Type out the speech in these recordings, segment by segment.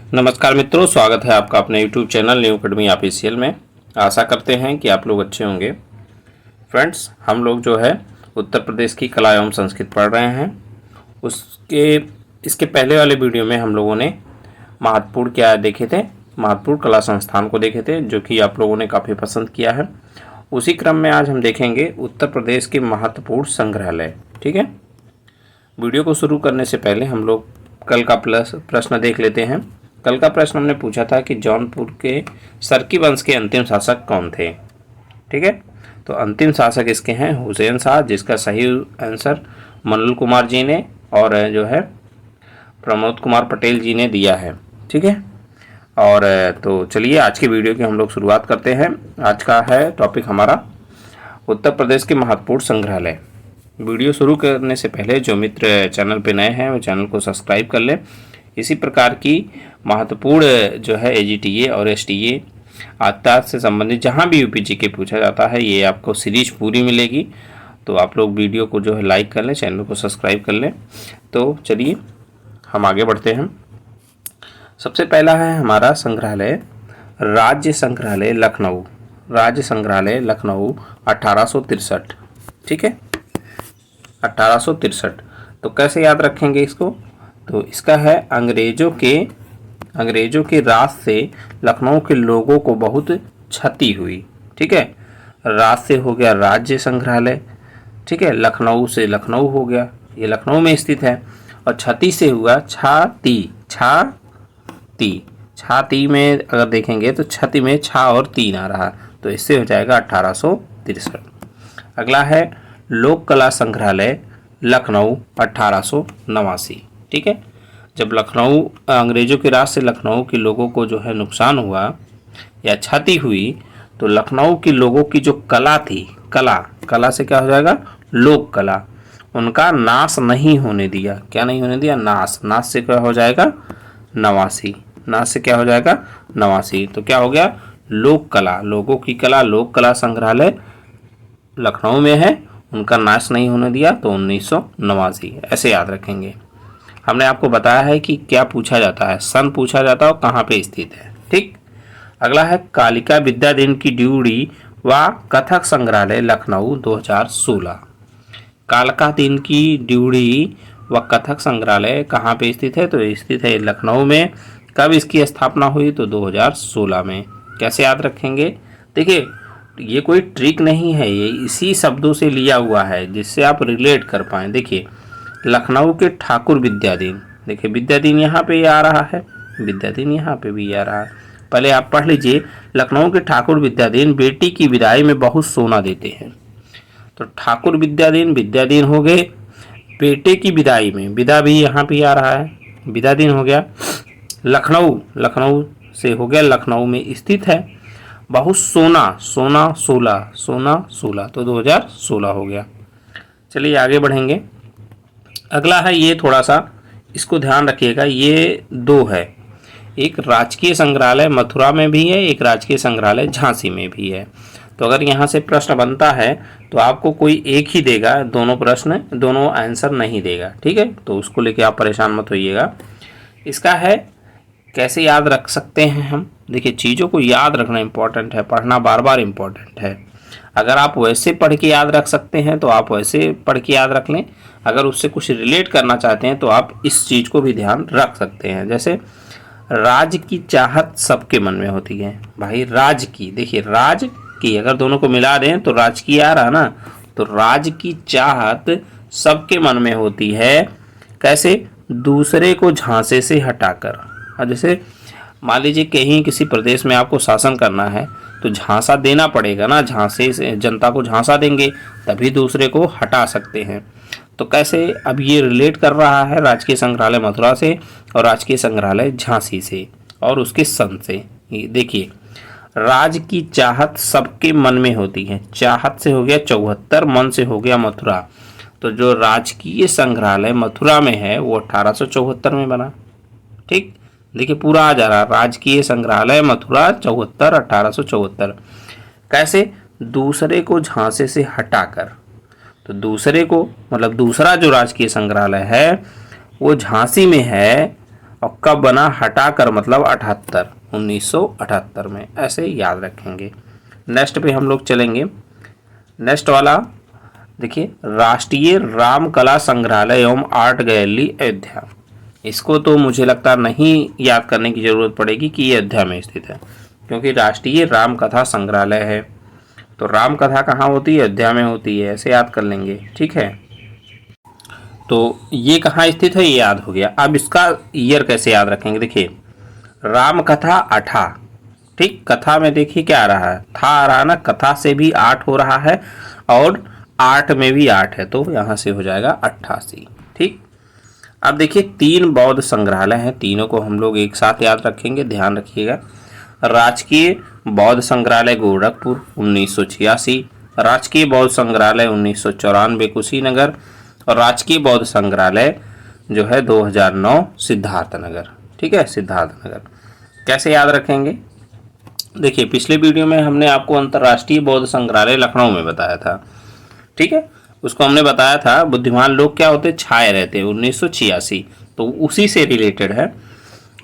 नमस्कार मित्रों, स्वागत है आपका अपने YouTube channel new academy official में। आशा करते हैं कि आप लोग अच्छे होंगे। फ्रेंड्स, हम लोग जो है उत्तर प्रदेश की कला एवं संस्कृति पढ़ रहे हैं। इसके पहले वाले वीडियो में हम लोगों ने महत्वपूर्ण क्या देखे थे, महत्वपूर्ण कला संस्थान को देखे थे, जो कि आप लोगों ने काफ़ी पसंद किया है। उसी क्रम में आज हम देखेंगे उत्तर प्रदेश के महत्वपूर्ण संग्रहालय। ठीक है, वीडियो को शुरू करने से पहले हम लोग कल का प्रश्न देख लेते हैं। कल का प्रश्न हमने पूछा था कि जौनपुर के सरकी वंश के अंतिम शासक कौन थे। ठीक है, तो अंतिम शासक इसके हैं हुसैन शाह, जिसका सही आंसर मनोल कुमार जी ने और जो है प्रमोद कुमार पटेल जी ने दिया है। ठीक है, और तो चलिए आज के वीडियो की हम लोग शुरुआत करते हैं। आज का है टॉपिक हमारा उत्तर प्रदेश के महत्वपूर्ण संग्रहालय। वीडियो शुरू करने से पहले जो मित्र चैनल पे नए हैं वो चैनल को सब्सक्राइब कर लें। इसी प्रकार की महत्वपूर्ण जो है AGTA और STA आत्ता से संबंधित जहां भी UPGK पूछा जाता है, ये आपको सीरीज पूरी मिलेगी। तो आप लोग वीडियो को जो है लाइक कर लें, चैनल को सब्सक्राइब कर लें। तो चलिए हम आगे बढ़ते हैं। सबसे पहला है हमारा संग्रहालय राज्य संग्रहालय लखनऊ। राज्य संग्रहालय लखनऊ 1863। ठीक है, 1863। तो कैसे याद रखेंगे इसको? तो इसका है अंग्रेजों के राज से लखनऊ के लोगों को बहुत क्षति हुई। ठीक है, राज से हो गया राज्य संग्रहालय। ठीक है, लखनऊ से लखनऊ हो गया, ये लखनऊ में स्थित है। और क्षति से हुआ छाती में अगर देखेंगे तो क्षति में छा और तीन आ रहा, तो इससे हो जाएगा 1863। अगला है लोक कला संग्रहालय लखनऊ 1889। ठीक है, जब लखनऊ अंग्रेजों के राज से लखनऊ के लोगों को जो है नुकसान हुआ या क्षति हुई, तो लखनऊ के लोगों की जो कला थी, कला से क्या हो जाएगा? लोक कला, उनका नाश नहीं होने दिया। क्या नहीं होने दिया? नाश से क्या हो जाएगा? नवासी। नाश से क्या हो जाएगा? नवासी। तो क्या हो गया? लोक कला, लोगों की कला, लोक कला संग्रहालय लखनऊ में है, उनका नाश नहीं होने दिया, तो 1989। ऐसे याद रखेंगे। हमने आपको बताया है कि क्या पूछा जाता है, सन पूछा जाता है और कहाँ पे स्थित है। ठीक, अगला है कालिका विद्याधीन की ड्यूरी व कथक संग्रहालय लखनऊ 2016। कालिका दीन की ड्यूरी व कथक संग्रहालय कहाँ पे स्थित है? तो स्थित है लखनऊ में। कब इसकी स्थापना हुई? तो 2016 में। कैसे याद रखेंगे? देखिए, ये कोई ट्रिक नहीं है, ये इसी शब्दों से लिया हुआ है जिससे आप रिलेट कर पाए। देखिए, लखनऊ के ठाकुर विद्याधीन, देखिए विद्याधीन यहाँ पे आ रहा है, विद्याधीन यहाँ पे भी आ रहा है। पहले आप पढ़ लीजिए, लखनऊ के ठाकुर विद्याधीन बेटी की विदाई में बहुत सोना देते हैं। तो ठाकुर विद्याधीन हो गए बेटे की विदाई में, विदा भी यहाँ पे आ रहा है, विद्याधीन हो गया। लखनऊ से हो गया लखनऊ में स्थित है। बहुत सोना 16, तो 2016 हो गया। चलिए आगे बढ़ेंगे। अगला है, ये थोड़ा सा इसको ध्यान रखिएगा, ये दो है, एक राजकीय संग्रहालय मथुरा में भी है, एक राजकीय संग्रहालय झांसी में भी है। तो अगर यहाँ से प्रश्न बनता है तो आपको कोई एक ही देगा, दोनों आंसर नहीं देगा। ठीक है, तो उसको लेके आप परेशान मत होइएगा। इसका है कैसे याद रख सकते हैं हम? देखिए, चीज़ों को याद रखना इम्पोर्टेंट है, पढ़ना बार बार इम्पोर्टेंट है। अगर आप वैसे पढ़ के याद रख सकते हैं तो आप वैसे पढ़ के याद रख लें। अगर उससे कुछ रिलेट करना चाहते हैं तो आप इस चीज़ को भी ध्यान रख सकते हैं। जैसे राज की चाहत सबके मन में होती है। भाई राज की, देखिए राज की अगर दोनों को मिला दें तो राज की आ रहा ना, तो राज की चाहत सबके मन में होती है। कैसे? दूसरे को झांसे से हटाकर। जैसे मान लीजिए कहीं किसी प्रदेश में आपको शासन करना है तो झांसा देना पड़ेगा ना, झांसे से जनता को झांसा देंगे तभी दूसरे को हटा सकते हैं। तो कैसे? अब ये रिलेट कर रहा है राजकीय संग्रहालय मथुरा से और राजकीय संग्रहालय झांसी से और उसके सन से। देखिए, राज की चाहत सबके मन में होती है, चाहत से हो गया 74, मन से हो गया मथुरा। तो जो राजकीय संग्रहालय मथुरा में है वो 1874 में बना। ठीक, देखिए पूरा आ जा रहा, राजकीय संग्रहालय मथुरा 74, 1874। कैसे? दूसरे को झांसे से हटाकर। तो दूसरे को मतलब दूसरा जो राजकीय संग्रहालय है वो झांसी में है और कब बना, हटाकर मतलब 78, 1978 में, ऐसे याद रखेंगे। नेक्स्ट पे हम लोग चलेंगे। नेक्स्ट वाला देखिए, राष्ट्रीय राम कला संग्रहालय एवं आर्ट गैलरी अयोध्या। इसको तो मुझे लगता नहीं याद करने की जरूरत पड़ेगी कि ये अयोध्या में स्थित है, क्योंकि राष्ट्रीय राम कथा संग्रहालय है। तो राम कथा कहाँ होती है, अयोध्या में होती है, ऐसे याद कर लेंगे। ठीक है, तो ये कहाँ स्थित है ये याद हो गया। अब इसका ईयर कैसे याद रखेंगे, देखिए राम कथा 8, ठीक, कथा में देखिए क्या आ रहा है, था आ रहा है ना, कथा से भी 8 हो रहा है और 8 में भी 8 है, तो यहाँ से हो जाएगा 88। ठीक, अब देखिए 3 बौद्ध संग्रहालय हैं, तीनों को हम लोग एक साथ याद रखेंगे, ध्यान रखिएगा। राजकीय बौद्ध संग्रहालय गोरखपुर 1986, राजकीय बौद्ध संग्रहालय 1994 कुशीनगर, और राजकीय बौद्ध संग्रहालय जो है 2009 सिद्धार्थनगर। ठीक है, सिद्धार्थनगर। कैसे याद रखेंगे, देखिए पिछले वीडियो में हमने आपको अंतर्राष्ट्रीय बौद्ध संग्रहालय लखनऊ में बताया था। ठीक है, उसको हमने बताया था बुद्धिमान लोग क्या होते, छाए रहते, 1986, तो उसी से रिलेटेड है।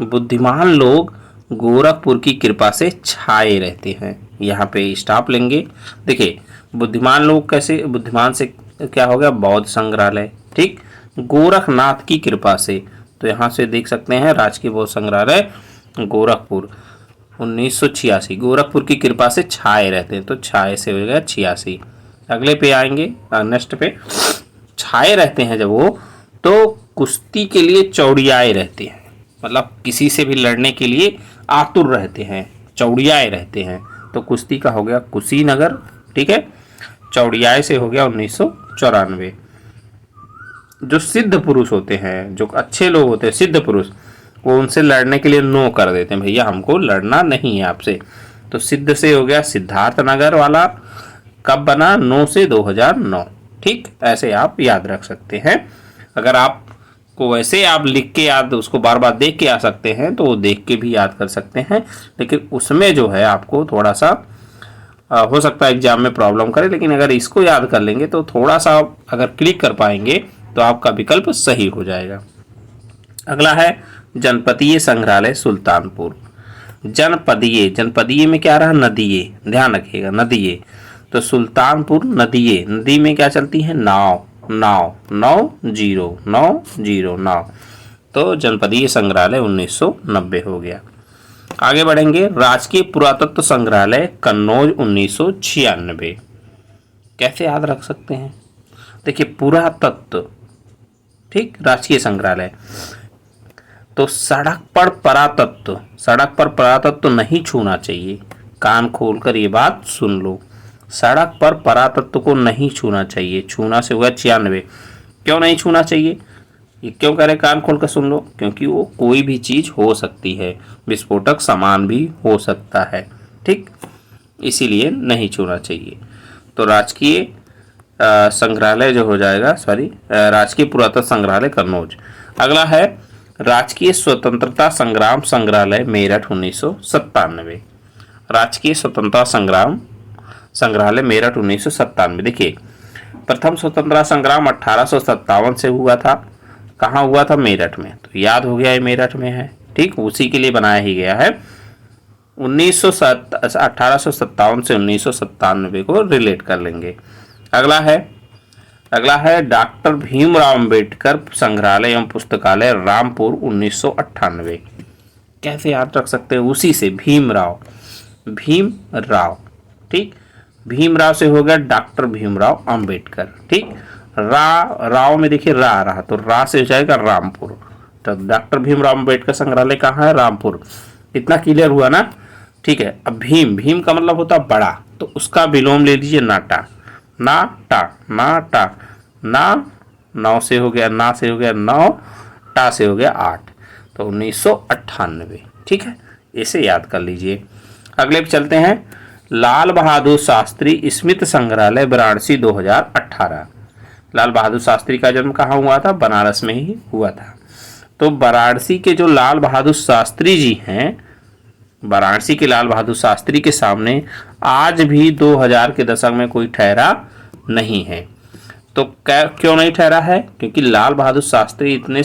बुद्धिमान लोग गोरखपुर की कृपा से छाए रहते हैं, यहाँ पे स्टॉप लेंगे। देखिए बुद्धिमान लोग कैसे, बुद्धिमान से क्या हो गया, बौद्ध संग्रहालय, ठीक, गोरखनाथ की कृपा से, तो यहाँ से देख सकते हैं राजकीय बौद्ध संग्रहालय गोरखपुर 1986, गोरखपुर की कृपा से छाए रहते हैं, तो छाए से हो गया 86। अगले पे आएंगे, नेक्स्ट पे, छाए रहते हैं जब वो, तो कुश्ती के लिए चौड़ियाए रहते हैं, मतलब किसी से भी लड़ने के लिए आतुर रहते हैं, चौड़ियाए रहते हैं, तो कुश्ती का हो गया कुशीनगर। ठीक है, चौड़ियाए से हो गया 1994। जो सिद्ध पुरुष होते हैं, जो अच्छे लोग होते हैं सिद्ध पुरुष, वो उनसे लड़ने के लिए नो कर देते हैं, भैया हमको लड़ना नहीं है आपसे, तो सिद्ध से हो गया सिद्धार्थनगर वाला, कब बना, 9 से 2009। ठीक, ऐसे आप याद रख सकते हैं। अगर आपको वैसे आप लिख के याद, उसको बार बार देख के आ सकते हैं तो वो देख के भी याद कर सकते हैं, लेकिन उसमें जो है आपको थोड़ा सा हो सकता है एग्जाम में प्रॉब्लम करे, लेकिन अगर इसको याद कर लेंगे तो थोड़ा सा अगर क्लिक कर पाएंगे तो आपका विकल्प सही हो जाएगा। अगला है जनपदीय संग्रहालय सुल्तानपुर। जनपदीय, जनपदीय में क्या रहा, नदिये, ध्यान रखिएगा, नदिये, तो सुल्तानपुर नदिये, नदी में क्या चलती है, नाव, नाव, 9 नाव, तो जनपदीय संग्रहालय 1990 हो गया। आगे बढ़ेंगे, राजकीय पुरातत्व संग्रहालय कन्नौज 1996। कैसे याद रख सकते हैं, देखिए पुरातत्व, ठीक, राजकीय संग्रहालय, तो सड़क पर परातत्व, सड़क पर परातत्व नहीं छूना चाहिए, कान खोलकर ये बात सुन लो, सड़क पर परातत्व को नहीं छूना चाहिए, छूना से हुआ 96। क्यों नहीं छूना चाहिए, ये क्यों कह रहे, कान खोल कर सुन लो, क्योंकि वो कोई भी चीज हो सकती है, विस्फोटक सामान भी हो सकता है, ठीक, इसीलिए नहीं छूना चाहिए। तो राजकीय संग्रहालय जो हो जाएगा, सॉरी, राजकीय पुरातत्व संग्रहालय कन्नौज। अगला है राजकीय स्वतंत्रता संग्राम संग्रहालय मेरठ 1997। राजकीय स्वतंत्रता संग्राम संग्रहालय मेरठ 1997। देखिए प्रथम स्वतंत्रता संग्राम 1857 से हुआ था, कहाँ हुआ था, मेरठ में, तो याद हो गया ये मेरठ में है, ठीक, उसी के लिए बनाया ही गया है। 1857 से 1997 को रिलेट कर लेंगे। अगला है डॉक्टर भीमराव अंबेडकर संग्रहालय एवं पुस्तकालय रामपुर 1998। कैसे याद रख सकते हैं, उसी से भीमराव, ठीक, भीमराव से हो गया डॉक्टर भीमराव अंबेडकर, ठीक, राव में देखिए रा रहा, तो रा से हो जाएगा रामपुर, तो डॉक्टर भीमराव अंबेडकर संग्रहालय कहाँ है, रामपुर। इतना क्लियर हुआ ना, ठीक है। अब भीम का मतलब होता बड़ा, तो उसका विलोम ले लीजिए नाटा, ना नौ से हो गया, ना से हो गया 9, टा से हो गया 8, तो 1998, ठीक है, इसे याद कर लीजिए। अगले पे चलते हैं, लाल बहादुर शास्त्री स्मृति संग्रहालय वाराणसी 2018। लाल बहादुर शास्त्री का जन्म कहाँ हुआ था, बनारस में ही हुआ था। तो वाराणसी के जो लाल बहादुर शास्त्री जी हैं, वाराणसी के लाल बहादुर शास्त्री के सामने आज भी 2000 के दशक में कोई ठहरा नहीं है। तो क्यों नहीं ठहरा है, क्योंकि लाल बहादुर शास्त्री इतने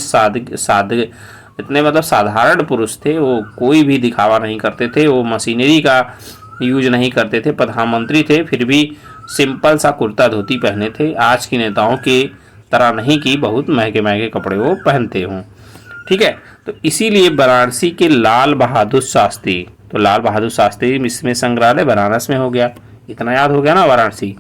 इतने मतलब साधारण पुरुष थे, वो कोई भी दिखावा नहीं करते थे, वो मशीनरी का यूज नहीं करते थे, प्रधानमंत्री थे फिर भी सिंपल सा कुर्ता धोती पहने थे। आज की नेताओं की तरह नहीं कि बहुत महंगे महंगे कपड़े वो पहनते हों। ठीक है, तो इसीलिए वाराणसी के लाल बहादुर शास्त्री, तो लाल बहादुर शास्त्री इसमें संग्रहालय बनारस में हो गया, इतना याद हो गया ना वाराणसी।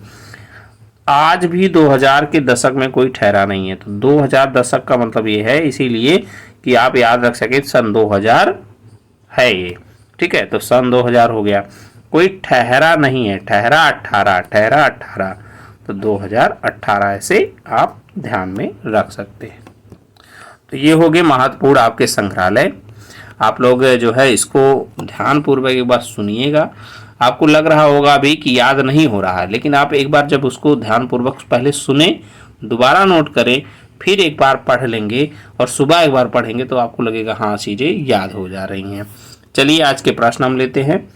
आज भी 2000 के दशक में कोई ठहरा नहीं है, तो 2000 दशक का मतलब ये है, इसीलिए कि आप याद रख सके सन 2000 है ये। ठीक है, तो सन 2000 हो गया, कोई ठहरा नहीं है, ठहरा 18, तो 2018 ऐसे आप ध्यान में रख सकते हैं। तो ये हो गए महत्वपूर्ण आपके संग्रहालय। आप लोग जो है इसको ध्यानपूर्वक एक बार सुनिएगा। आपको लग रहा होगा अभी कि याद नहीं हो रहा है, लेकिन आप एक बार जब उसको ध्यानपूर्वक पहले सुने, दोबारा नोट करें, फिर एक बार पढ़ लेंगे और सुबह एक बार पढ़ेंगे तो आपको लगेगा हाँ चीज़ें याद हो जा रही हैं। चलिए आज के प्रश्न हम लेते हैं,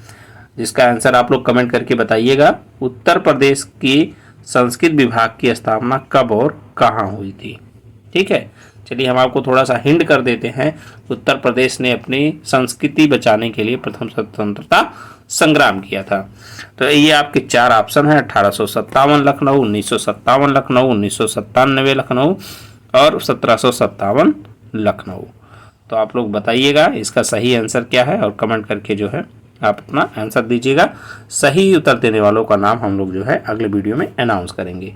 जिसका आंसर आप लोग कमेंट करके बताइएगा। उत्तर प्रदेश की संस्कृत विभाग की स्थापना कब और कहाँ हुई थी? ठीक है, चलिए हम आपको थोड़ा सा हिंट कर देते हैं। उत्तर प्रदेश ने अपनी संस्कृति बचाने के लिए प्रथम स्वतंत्रता संग्राम किया था। तो ये आपके 4 ऑप्शन हैं, 1857 लखनऊ, 1957 लखनऊ, 1997 लखनऊ और 1757 लखनऊ। तो आप लोग बताइएगा इसका सही आंसर क्या है और कमेंट करके जो है आप अपना आंसर दीजिएगा। सही उत्तर देने वालों का नाम हम लोग जो है अगले वीडियो में अनाउंस करेंगे।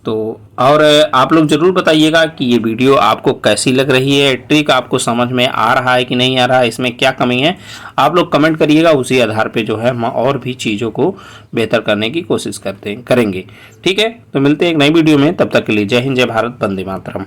तो और आप लोग ज़रूर बताइएगा कि ये वीडियो आपको कैसी लग रही है, ट्रिक आपको समझ में आ रहा है कि नहीं आ रहा है, इसमें क्या कमी है, आप लोग कमेंट करिएगा। उसी आधार पे जो है हम और भी चीज़ों को बेहतर करने की कोशिश करेंगे। ठीक है, तो मिलते हैं एक नई वीडियो में, तब तक के लिए जय हिंद, जय भारत, वंदे मातरम।